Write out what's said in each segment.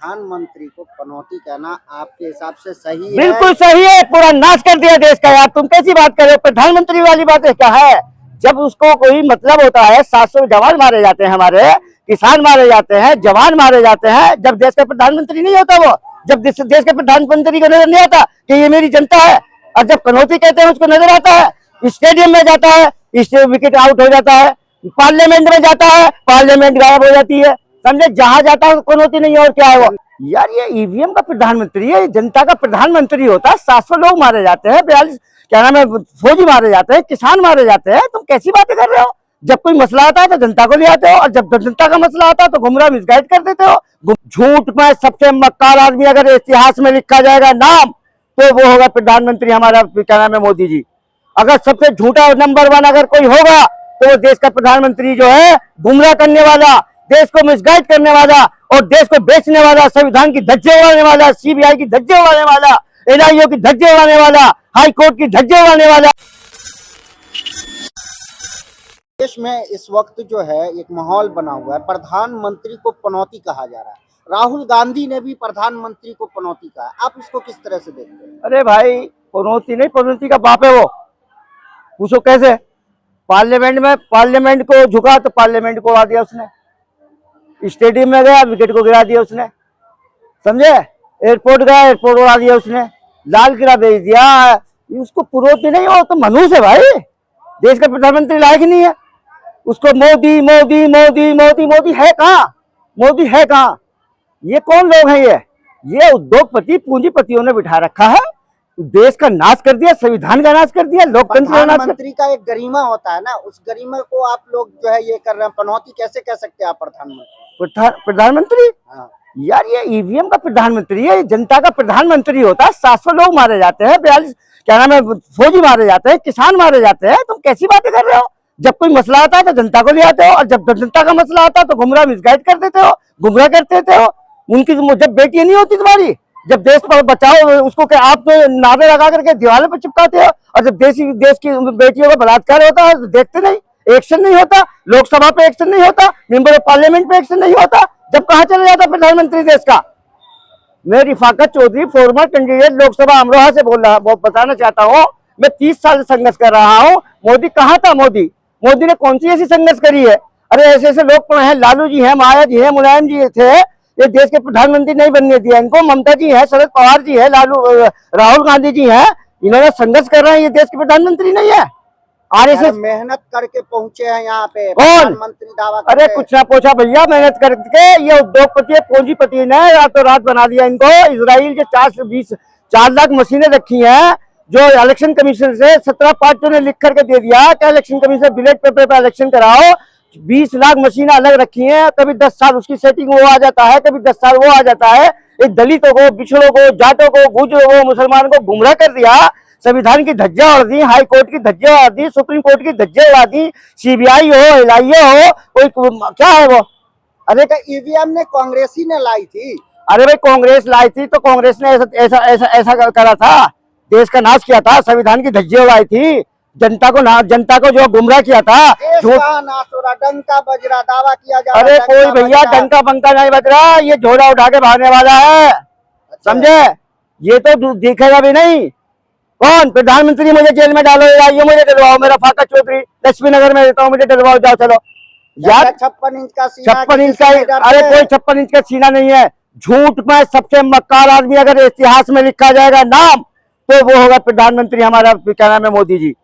प्रधानमंत्री को पनौती कहना आपके हिसाब से सही है? बिल्कुल सही है, पूरा नाश कर दिया देश का। यार तुम कैसी बात कर रहे हो? प्रधानमंत्री वाली बात क्या है? जब उसको कोई मतलब होता है, 700 जवान मारे जाते हैं, हमारे किसान मारे जाते हैं, जवान मारे जाते हैं, जब देश का प्रधानमंत्री नहीं होता वो, जब देश के प्रधानमंत्री को नजर नहीं आता कि ये मेरी जनता है, और जब पनौती कहते हैं उसको नजर आता है, स्टेडियम में जाता है, विकेट आउट हो जाता है, पार्लियामेंट में जाता है, पार्लियामेंट गायब हो जाती है, समझे? जहां जाता है पनौती नहीं, और क्या है वो? यार ये ईवीएम का प्रधानमंत्री है, जनता का प्रधानमंत्री होता है। 700 लोग मारे जाते हैं, 42 क्या नाम है फौजी मारे जाते हैं, किसान मारे जाते हैं, तुम कैसी बातें कर रहे हो? जब कोई मसला आता है तो जनता को ले आते हो, और जब जनता का मसला आता है तो गुमराह मिसगाइड कर देते हो। झूठ में सबसे मक्कार आदमी अगर इतिहास में लिखा जाएगा नाम, तो वो होगा प्रधानमंत्री हमारा, क्या नाम है, मोदी जी। अगर सबसे झूठा नंबर 1 अगर कोई होगा तो वो देश का प्रधानमंत्री जो है, गुमराह करने वाला, देश को मिसगाइड करने वाला, और देश को बेचने वाला, संविधान की धज्जे उड़ाने वाला, सीबीआई की धज्जे उड़ाने वाला, एनआईओ की धज्जे उड़ाने वाला, हाई कोर्ट की धज्जे उड़ाने वाला। देश में इस वक्त जो है एक माहौल बना हुआ है, प्रधानमंत्री को पनौती कहा जा रहा है। राहुल गांधी ने भी प्रधानमंत्री को पनौती कहा, आप इसको किस तरह से देखते हैं? अरे भाई, पनौती नहीं, पनौती का बाप है वो। पूछो कैसे? पार्लियामेंट को झुका तो पार्लियामेंट को उड़ा दिया उसने, स्टेडियम में गया विकेट को गिरा दिया उसने, समझे? एयरपोर्ट गया, एयरपोर्ट उड़ा दिया उसने, लाल किला भेज दिया। उसको पनौती नहीं, हो तो मनुष्य है भाई, देश का प्रधानमंत्री लायक नहीं है। उसको मोदी मोदी मोदी मोदी मोदी है कहाँ? मोदी है कहाँ? ये कौन लोग हैं? ये उद्योगपति पूंजीपतियों ने बिठा रखा है, देश का नाश कर दिया, संविधान का नाश कर दिया, लोकतंत्र का नाश कर। प्रधानमंत्री का एक गरिमा होता है ना, उस गरिमा को आप लोग जो है ये कर रहे हैं, पनौती कैसे कह सकते हैं आप प्रधानमंत्री? हाँ। यार ये ईवीएम का प्रधानमंत्री है, जनता का प्रधानमंत्री होता है। 700 लोग मारे जाते हैं, 42 क्या नाम है फौजी मारे जाते हैं, किसान मारे जाते हैं, तुम कैसी बातें कर रहे हो? जब कोई मसला आता है तो जनता को ले आते हो, और जब जनता का मसला आता है तो गुमराह मिसगाइड कर देते हो, गुमराह कर देते हो। उनकी जब बेटी नहीं होती तुम्हारी, जब देश पर बचाओ उसको क्या आप तो नारे लगा करके दीवार पर चिपकाते हो, और जब देश की बेटियों का बलात्कार होता है तो देखते नहीं, एक्शन नहीं होता, लोकसभा पे एक्शन नहीं होता, मेंबर ऑफ पार्लियामेंट पे एक्शन नहीं होता, जब कहाँ चले जाता प्रधानमंत्री देश का? मैं रिफाकत चौधरी, फॉर्मर कैंडिडेट लोकसभा अमरोहा से बोल रहा, बताना चाहता हूँ, मैं 30 साल से संघर्ष कर रहा हूँ। मोदी कहाँ था? मोदी ने कौन सी ऐसी संघर्ष करी है? अरे ऐसे ऐसे लोग तो हैं, लालू जी हैं, माया जी हैं, मुलायम जी थे, ये देश के प्रधानमंत्री नहीं बनने दिया इनको। ममता जी है, शरद पवार जी है, राहुल गांधी जी हैं, इन्होंने संघर्ष कर रहे हैं, ये देश के प्रधानमंत्री नहीं है। आरएसएस मेहनत करके पहुंचे हैं यहाँ पे, कौन? प्रधानमंत्री दावा करते अरे कुछ ना पूछा भैया, मेहनत करके ये उद्योगपति पूंजीपति ने रातों रात बना दिया इनको। इसराइल के 4 लाख मशीनें रखी हैं, जो इलेक्शन कमीशन से 17 पार्टियों ने लिख करके दे दिया कि इलेक्शन कमीशन बैलेट पेपर पे इलेक्शन कराओ। 20 लाख मशीनें अलग रखी हैं, कभी 10 साल उसकी सेटिंग वो आ जाता है, कभी 10 साल वो आ जाता है। एक दलितों को, पिछड़ों को, जाटों को, गुजरों को, मुसलमानों को गुमराह कर दिया, संविधान की धज्जियां उड़ा दी, हाई कोर्ट की धज्जियां उड़ा दी, सुप्रीम कोर्ट की धज्जियां उड़ा दी, सीबीआई हो, एनआईए हो, कोई क्या है वो? अरे ईवीएम ने कांग्रेसी ने लाई थी। अरे भाई कांग्रेस लाई थी तो कांग्रेस ने ऐसा करा था, देश का नाश किया था, संविधान की धज्जियां उड़ाई थी, जनता को जो गुमराह किया था। डंका बज रहा, दावा किया जा रहा। अरे कोई भैया डंका बंका नहीं बज रहा, ये झोला उठा के भागने वाला है, समझे? ये तो दिखेगा भी नहीं। कौन प्रधानमंत्री? मुझे जेल में डालो, ये मुझे डलवाओ, मेरा फाका चौधरी लक्ष्मी नगर में रहता हूँ, मुझे डलवाओ, जाओ चलो यार। 56 इंच का सीना, 56 इंच का? अरे कोई 56 इंच का सीना नहीं है। झूठ में सबसे मक्कार आदमी अगर इतिहास में लिखा जाएगा नाम, तो वो होगा प्रधानमंत्री हमारा, क्या नाम है, मोदी जी।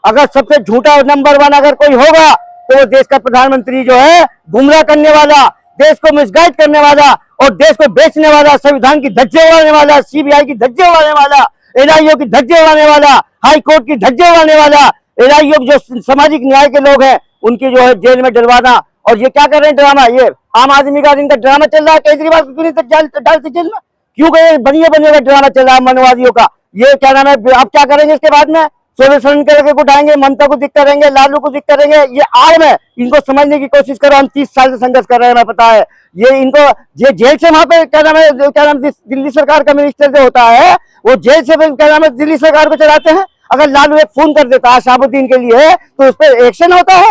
अगर सबसे झूठा नंबर 1 अगर कोई होगा तो वो देश का प्रधानमंत्री जो है, गुमराह करने वाला, देश को मिसगाइड करने वाला, और देश को बेचने वाला, संविधान की धज्जे उड़ाने वाला, सीबीआई की धज्जे उड़ाने वाला, एनआईओ की धज्जे उड़ाने वाला, हाई कोर्ट की धज्जे उड़ाने वाला, एनआईओ जो सामाजिक न्याय के लोग हैं उनकी जो है जेल में डलवाना। और ये क्या कर रहे हैं ड्रामा? ये आम आदमी का इनका ड्रामा चल रहा है, केजरीवाल को क्यों नहीं डालते जेल में? क्यों गए? बनिए का ड्रामा चल रहा है मनवादियों का। ये क्या नाम है, अब क्या करेंगे इसके बाद में? सोल्यूशन करके उठाएंगे, ममता को दिखते रहेंगे, लालू को दिखते रहेंगे। ये आड़ में इनको समझने की कोशिश करो, हम 30 साल से संघर्ष कर रहे हैं, मैं पता है। ये इनको ये जेल से वहां पे क्या नाम दिल्ली सरकार का मिनिस्टर जो होता है, वो जेल से क्या नाम है दिल्ली सरकार को चलाते हैं। अगर लालू एक फोन कर देता है शहाबुद्दीन के लिए तो उस पर एक्शन होता है।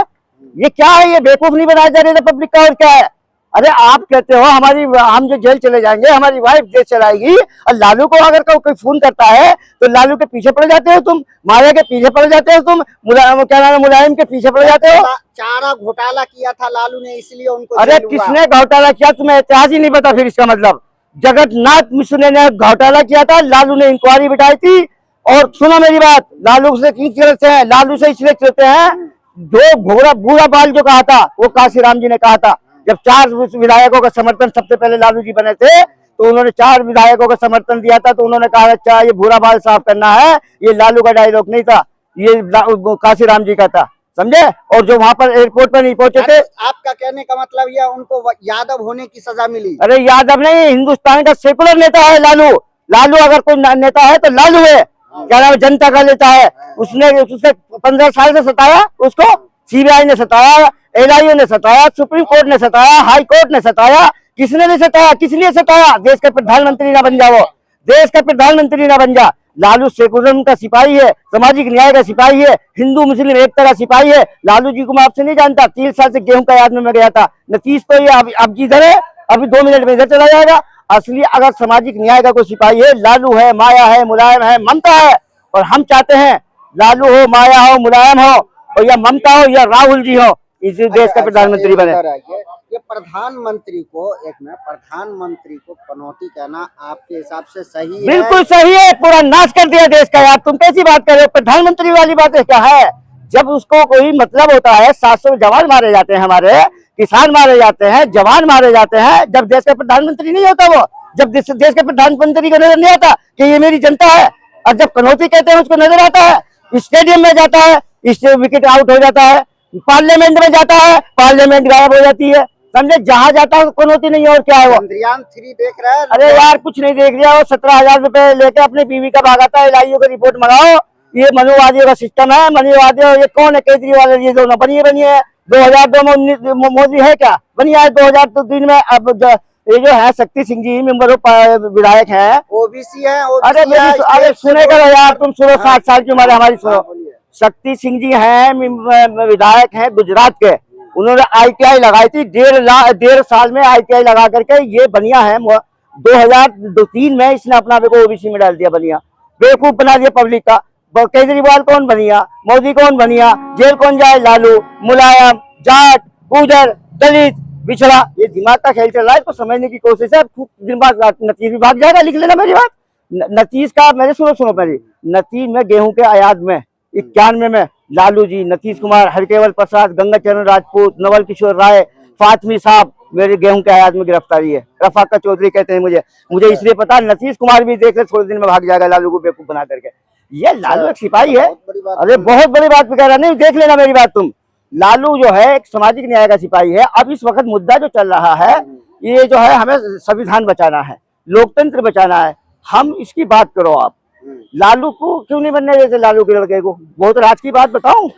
ये क्या है? ये बेवकूफ नहीं बनाया जा रहा है पब्लिक का, और क्या है? अरे आप कहते हो हम जो जेल चले जाएंगे, हमारी वाइफ जेल चलाएगी, और लालू को अगर कोई फोन करता है तो लालू के पीछे पड़ जाते हो तुम, माया के पीछे पड़ जाते हो तुम, क्या नाम है, मुलायम के पीछे पड़ जाते हो। चारा घोटाला किया था लालू ने, इसलिए उनको अरे जेल हुआ। किसने घोटाला किया, तुम्हें इतिहास ही नहीं पता, फिर इसका मतलब जगन्नाथ मिश्र ने घोटाला किया था, लालू ने इंक्वायरी बिठाई थी। और सुनो मेरी बात, लालू से क्यों चिढ़ते हैं, लालू से इसलिए चिढ़ते हैं, जो भूरा भूरा बाल जो कहा था वो काशीराम जी ने कहा था। जब 4 विधायकों का समर्थन सबसे पहले लालू जी बने थे, तो उन्होंने 4 विधायकों का समर्थन दिया था, तो उन्होंने कहा अच्छा ये भूरा बाल साफ करना है, ये लालू का डायलॉग नहीं था, ये काशीराम जी का था, समझे। और जो वहां पर एयरपोर्ट पर नहीं पहुंचे थे, आपका कहने का मतलब यह उनको यादव होने की सजा मिली। अरे यादव नहीं, हिंदुस्तान का सेकुलर नेता है लालू। लालू अगर कोई नेता है तो लालू है, क्या नाम है, जनता का नेता है। उसने 15 साल से सताया उसको, सीबीआई ने सताया, एलआईओ ने सताया, सुप्रीम कोर्ट ने सताया, हाई कोर्ट ने सताया। किसने नहीं सताया, किस लिए सताया, देश का प्रधानमंत्री ना बन जाओ, देश का प्रधानमंत्री ना बन जा। लालू सेकुलरिज्म का सिपाही है, सामाजिक न्याय का सिपाही है, हिंदू मुस्लिम एकता का सिपाही है। लालू जी को मैं आपसे नहीं जानता, 3 साल से गेहूं का याद में मैं गया था। नीतीश तो ये अब जिधर है, अभी 2 मिनट में इधर चला जाएगा। असली अगर सामाजिक न्याय का कोई सिपाही है, लालू है, माया है, मुलायम है, ममता है। और हम चाहते हैं लालू हो, माया हो, मुलायम हो, और या ममता हो या राहुल जी हो, इस देश का प्रधानमंत्री बने। ये प्रधानमंत्री को पनौती कहना आपके हिसाब से सही है? बिल्कुल सही है, पूरा नाश कर दिया देश का। यार तुम कैसी बात कर रहे हो, प्रधानमंत्री वाली बात क्या है। जब उसको कोई मतलब होता है, 700 जवान मारे जाते हैं, हमारे किसान मारे जाते हैं, जवान मारे जाते हैं, जब देश का प्रधानमंत्री नहीं होता वो, जब देश के प्रधानमंत्री को नजर नहीं आता कि ये मेरी जनता है। और जब कनौती कहते हैं उसको नजर आता है, स्टेडियम में जाता है, इससे विकेट आउट हो जाता है, पार्लियामेंट में जाता है, पार्लियामेंट गायब हो जाती है, समझे। जहां जाता है कनौती नहीं है, और क्या है वो। चंद्रयान 3 देख रहे हैं? अरे यार कुछ नहीं देख लिया, वो 17,000 रुपए लेके अपनी बीवी का भागाता है, एलआईओ का रिपोर्ट मंगाओ। ये मनुवादियों का सिस्टम है, मनुवादियों। ये कौन है, केजरीवाल, ये दोनों बनी है 2002 में मोदी है क्या, बनी है 2003 में। अब ये जो है शक्ति सिंह जी मेंबर विधायक है, ओबीसी है। अरे सुने करो यार, तुम सुनो, 60 साल की उम्र है हमारी, सुनो। शक्ति सिंह जी हैं, विधायक हैं गुजरात के। उन्होंने ITI लगाई थी, 1.5 साल में ITI लगा करके ये बनिया है। 2003 में इसने अपना ओबीसी में डाल दिया, बनिया बेवकूफ बना दिया पब्लिक का। केजरीवाल कौन बनिया, मोदी कौन बनिया, जेल कौन जाए, लालू, मुलायम, जाट, गुजर, दलित, बिछड़ा। ये दिमाग का खेल चल रहा है, इसको समझने की कोशिश है। दिन बाद नतीज भी भाग जाएगा, लिख लेना मेरी बात। नतीज का मेरे सुनो मेरी, नतीज में गेहूं के आयात में 91 में लालू जी, नीतीश कुमार, हरकेवल प्रसाद, गंगाचरण राजपूत, नवल किशोर राय, फातमी साहब, मेरे गेहूं के आयात में गिरफ्तारी है। रफाकत चौधरी कहते हैं मुझे इसलिए पता, नीतीश कुमार भी देख ले, थोड़े दिन में भाग जाएगा लालू को बेवकूफ बना करके। ये लालू एक सिपाही है। अरे बहुत बड़ी बात कह रहा, नहीं देख लेना मेरी बात तुम। लालू जो है एक सामाजिक न्याय का सिपाही है। अब इस वक्त मुद्दा जो चल रहा है, ये जो है हमें संविधान बचाना है, लोकतंत्र बचाना है। हम इसकी बात करो आप, लालू को क्यों नहीं बनने देते, लालू के लड़के को। बहुत राज की बात बताऊं,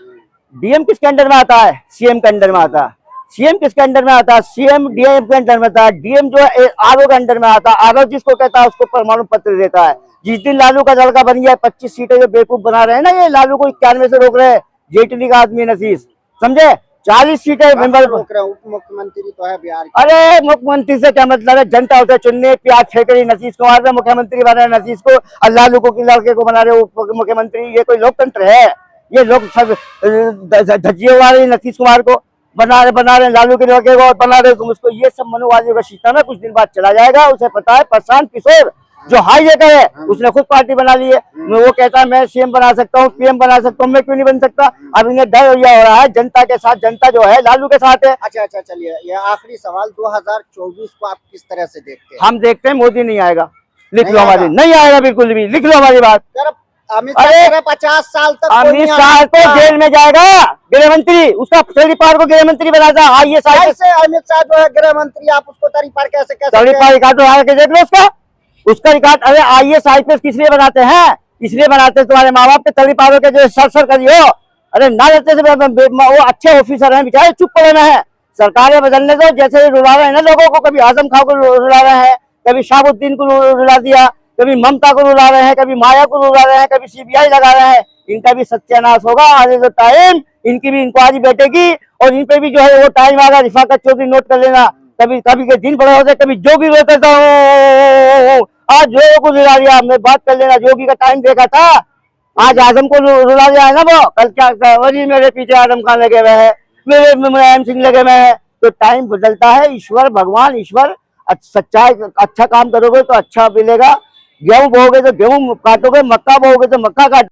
डीएम किसके अंडर में आता है, सीएम के अंडर में आता है। सीएम किसके अंडर में आता है, सीएम डीएम के अंडर में आता है। डीएम जो है आरओ के अंडर में आता है, आरओ जिसको कहता है उसको परमाणु पत्र देता है। जिस दिन लालू का लड़का बन गया, 25 सीटें जो बेवकूफ बना रहे हैं ना, ये लालू को 91 से रोक रहे हैं, जेटली का आदमी नतीश, समझे। 40 सीटें मेंबर, उप मुख्यमंत्री तो है बिहार। अरे मुख्यमंत्री से क्या मतलब है, जनता उसे चुनने प्याज फेंक रही, नीतीश कुमार ने मुख्यमंत्री बना रहे नीतीश को, और लालू को लड़के को बना रहे मुख्यमंत्री। ये कोई लोकतंत्र है? ये लोग सब धज्जिए उड़ा रहे, नीतीश कुमार को बना रहे, लालू के लड़के को बना रहे तुम उसको। ये सब मनुवादियों का सिस्टम है, कुछ दिन बाद चला जाएगा। उसे पता है, प्रशांत किशोर जो हाईजेकर है, उसने खुद पार्टी बना ली है। वो कहता है मैं सीएम बना सकता हूँ, पीएम बना सकता हूँ, मैं क्यों नहीं बन सकता। अब इन्हें डर यह हो रहा है जनता के साथ, जनता जो है लालू के साथ है। अच्छा चलिए, ये आखिरी सवाल, 2024 को आप किस तरह से देखते हैं? हम देखते हैं मोदी नहीं आएगा, लिख लो हमारी, नहीं आएगा बिल्कुल भी, लिख लो हमारी बात। अमित शाह 50 साल तक अमित शाह तो जेल में जाएगा, गृह मंत्री, उसका तरीपार को गृह मंत्री बना था। अमित शाह जो है गृह मंत्री, आप उसको तरीपार कैसे तरीपार रिकॉर्ड उठा के देख लो उसका रिकॉर्ड। अरे IAS IPS किस लिए बनाते हैं, इसलिए बनाते हैं तुम्हारे माँ बाप के तरीपारों के जो सर करियो। अरे ना रहते से वो अच्छे ऑफिसर हैं, बेचारे चुप पड़े ना है, सरकारें बदलने दो। जैसे रुला रहे हैं ना लोगों को, कभी आजम खां को रुला रहे हैं, कभी शाहबुद्दीन को रुला दिया, कभी ममता को रुला रहे हैं, कभी माया को रुला रहे हैं, कभी CBI लगा रहे हैं। इनका भी सत्यानाश होगा आने दो टाइम, इनकी भी इंक्वायरी बैठेगी, और इन पे भी जो है वो टाइम आएगा। रिफाकत चौधरी नोट कर लेना, कभी कभी के दिन बड़े होते, कभी जोगी रोते था। आज जोगी को रुला दिया। मैं बात कर लेना, जोगी का टाइम देखा था, आज आजम को रुला दिया है ना। वो कल क्या वही मेरे पीछे आजम खान लगे हुए हैं, मेरे मुलायम सिंह लगे हुए हैं। तो टाइम बदलता है। ईश्वर भगवान ईश्वर, सच्चाई अच्छा काम करोगे तो अच्छा मिलेगा। गेहूं बोओगे तो गेहूं काटोगे, मक्का बोओगे तो मक्का काट